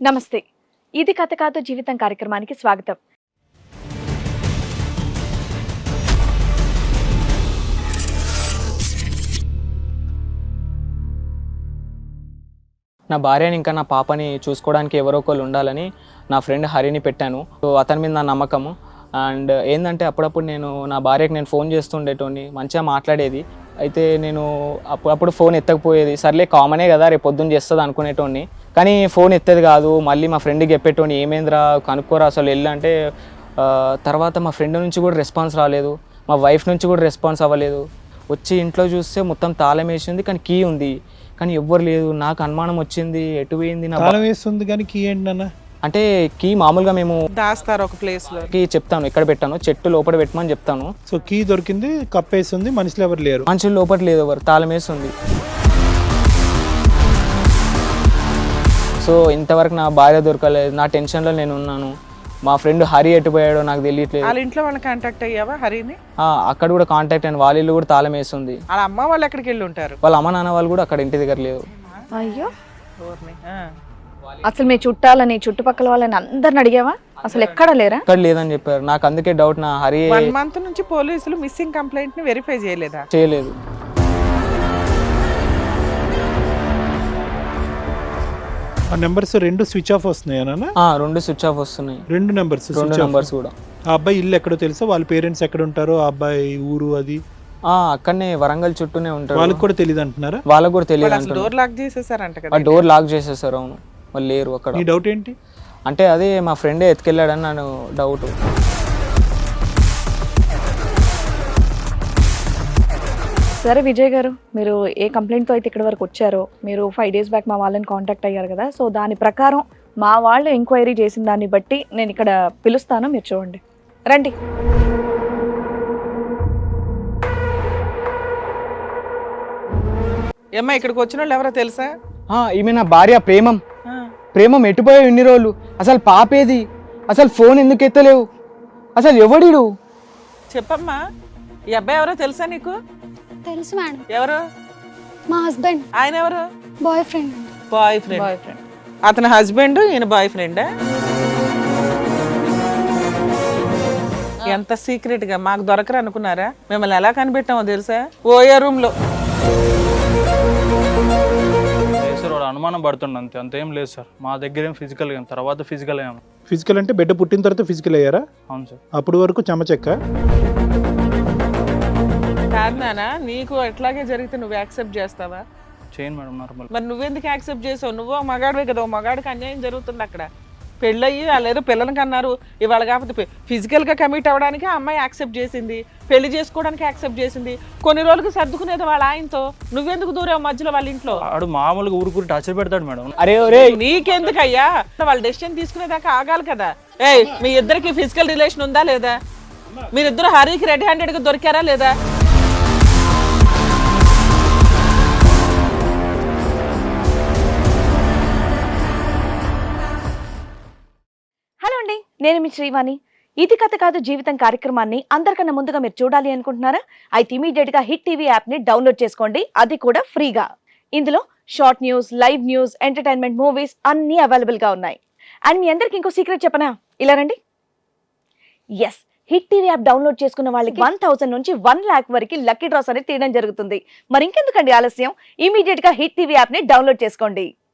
నమస్తే. ఇది కథ కాదు జీవితం కార్యక్రమానికి స్వాగతం. నా భార్యని ఇంకా నా పాపని చూసుకోవడానికి ఎవరో ఒకరు ఉండాలని నా ఫ్రెండ్ హరిని పెట్టాను. సో అతని మీద నా నమ్మకము. అండ్ ఏంటంటే అప్పుడప్పుడు నా భార్యకి నేను ఫోన్ చేస్తుండేటోని, మంచిగా మాట్లాడేది. అయితే నేను అప్పుడప్పుడు ఫోన్ ఎత్తకపోయేది. సర్లే కామనే కదా, రేపు పొద్దున్న చేస్తుంది అనుకునేటోని. కానీ ఫోన్ ఎత్తేది కాదు. మళ్ళీ మా ఫ్రెండ్కి చెప్పేటోని, ఏమైందిరా కనుక్కోరా అసలు వెళ్ళంటే, తర్వాత మా ఫ్రెండ్ నుంచి కూడా రెస్పాన్స్ రాలేదు, మా వైఫ్ నుంచి కూడా రెస్పాన్స్ అవ్వలేదు. వచ్చి ఇంట్లో చూస్తే మొత్తం తాళం వేసింది, కానీ కీ ఉంది, కానీ ఎవ్వరు లేదు. నాకు అనుమానం వచ్చింది, ఎటు పోయింది నా తాళం వేస్తుంది కానీ కీ ఏంటన్నా? అంటే కీ మామూలుగా మేము దాస్తారు ఒక ప్లేస్ లో. కీ చెప్తాను ఎక్కడ పెట్టాను, చెట్టు లోపల పెట్టమని చెప్తాను. సో కీ దొరికింది, కప్పేస్తుంది, మనుషులు ఎవరు లేరు. మనుషులు లోపల లేదు, ఎవరు తాళం వేస్తుంది. సో ఇంతవరకు నా భార్య దొరకలేదు. నా టెన్షన్లో నేను ఉన్నాను. మా ఫ్రెండ్ హరి ఎట్టుపోయాడో నాకు తెలియట్లేదు. వాళ్ళ ఇంట్లో వాళ్ళని కాంటాక్ట్ అయ్యావా హరిని? అక్కడ కూడా కాంటాక్ట్ అయిన, వాళ్ళ ఇల్లు కూడా తాళం వేస్తుంది. వాళ్ళ అమ్మ వాళ్ళు ఎక్కడికి వెళ్ళి ఉంటారు? వాళ్ళ అమ్మ నాన్న వాళ్ళు కూడా అక్కడ ఇంటి దగ్గర లేదు. అయ్యో, ఊరిని. అసలు మీ చుట్టాలని చుట్టుపక్కల వాళ్ళని అందరిని అడిగావా? అసలు ఎక్కడ లేరా? ఇక్కడ లేదని చెప్పారు. నాకు అందుకే డౌట్, నా హరి 1 month నుంచి పోలీసులు మిస్సింగ్ కంప్లైంట్ ని వెరిఫై చేయలేదా? చేయలేదు. ఆ నెంబర్స్ 2 స్విచ్ ఆఫ్ వస్తున్నాయా నాన్న? 2 స్విచ్ ఆఫ్ వస్తున్నాయి. 2 నెంబర్స్ 2 నెంబర్స్ కూడా. ఆ అబ్బాయి ఇల్లు ఎక్కడో తెలుసా? వాళ్ళ పేరెంట్స్ ఎక్కడ ఉంటారో, ఆ అబ్బాయి ఊరు అది అక్కడనే వరంగల్ చుట్టూనే ఉంటారు. వాళ్ళకి కూడా తెలియదు అంటున్నారా? వాళ్ళకి కూడా తెలియదు అసలు డోర్ లాక్ చేసేసారంట కదా. ఆ డోర్ లాక్ చేసేసారు. అవును, వాళ్ళు లేరు అక్కడ. నీ డౌట్ ఏంటి? అంటే అదే మా ఫ్రెండే ఎత్తుకెళ్ళాడని నన్ను డౌట్. సరే విజయ్ గారు, మీరు ఏ కంప్లైంట్తో అయితే ఇక్కడ వరకు వచ్చారో, మీరు 5 days బ్యాక్ మా వాళ్ళని కాంటాక్ట్ అయ్యారు కదా, సో దాని ప్రకారం మా వాళ్ళు ఎంక్వైరీ చేసిన దాన్ని బట్టి నేను ఇక్కడ పిలుస్తాను, మీరు చూడండి. రండి. ఏమ్మా ఇక్కడికి వచ్చిన వాళ్ళు ఎవరో తెలుసా? ఈమె నా భార్య ప్రేమం. ప్రేమం ఎటుపోయావు ఇన్ని రోజులు? అసలు పాపేది? అసలు ఫోన్ ఎందుకు ఎత్తలేవు? అసలు ఎవడిడు? చెప్పమ్మా, ఈ అబ్బాయి ఎవరో తెలుసా నీకు? తెలుసు మేడం, ఎవరు? మా హస్బెండ్. ఆయన ఎవరు? Boy friend. Boy friend. అతని హస్బెండ్, ఈయన బాయ్ ఫ్రెండ్. ఎంత సీక్రెట్ గా మాకు దొరకరు అనుకున్నారా? మిమ్మల్ని ఎలా కనిపెట్టామో తెలుసా? ఓయో రూమ్ లో. లేదు సార్, వాడు అనుమానం పడుతుండ అంతే, అంతేం లేదు సార్. మా దగ్గర ఏం ఫిజికల్ ఏం, తర్వాత ఫిజికల్ ఏమో. ఫిజికల్ అంటే బిడ్డ పుట్టిన తర్వాత ఫిజికల్ అయ్యారా? అవును సార్. అప్పుడు వరకు చెమచెక్క. కాదు నాన్న, నీకు ఎట్లాగే జరిగితే నువ్వు యాక్సెప్ట్ చేస్తావా? చేయను మేడం, నార్మల్. మరి నువ్వెందుకు యాక్సెప్ట్ చేసావు? నువ్వు మగాడివే కదా, మగాడికి అన్యాయం జరుగుతుంది అక్కడ. పెళ్ళయ్యి వాళ్ళేదో పిల్లలకి అన్నారు, ఇవాళ కాకపోతే ఫిజికల్గా కమిట్ అవ్వడానికి ఆ అమ్మాయి యాక్సెప్ట్ చేసింది, పెళ్లి చేసుకోవడానికి యాక్సెప్ట్ చేసింది, కొన్ని రోజులకు సర్దుకునేది వాళ్ళ ఆయనతో. నువ్వెందుకు దూరావు మధ్యలో వాళ్ళ ఇంట్లో? వాడు మామూలుగా ఊరుకూరి టార్చర్ పెడతాడు మేడం. అరే ఒరే, నీకెందుకయ్యా? వాళ్ళ డెసిషన్ తీసుకునేదాకా ఆగాలి కదా. మీ ఇద్దరికి ఫిజికల్ రిలేషన్ ఉందా లేదా? మీరిద్దరు హరికి రెడ్ హ్యాండెడ్గా దొరికారా లేదా? హలో అండి, నేను మీ శ్రీవాణి. ఇది కథ కాదు జీవితం కార్యక్రమాన్ని అందరికన్నా ముందుగా మీరు చూడాలి అనుకుంటున్నారా? అయితే ఇమీడియట్ గా హిట్ టీవీ యాప్ ని డౌన్లోడ్ చేసుకోండి, అది కూడా ఫ్రీగా. ఇందులో short news, live news, entertainment, movies అన్నీ అవైలబుల్ గా ఉన్నాయి. అండ్ మీ అందరికి ఇంకో సీక్రెట్ చెప్పనా? ఇలా రండి. Yes, hit TV app download చేసుకున్న వాళ్ళకి 1000 నుంచి 1 lakh వరకు లక్కీ డ్రాస్ అనేది తీయడం జరుగుతుంది. మరి ఇంకెందుకండి ఆలస్యం, ఇమీడియట్ గా హిట్ టీవీ యాప్ ని డౌన్లోడ్ చేసుకోండి.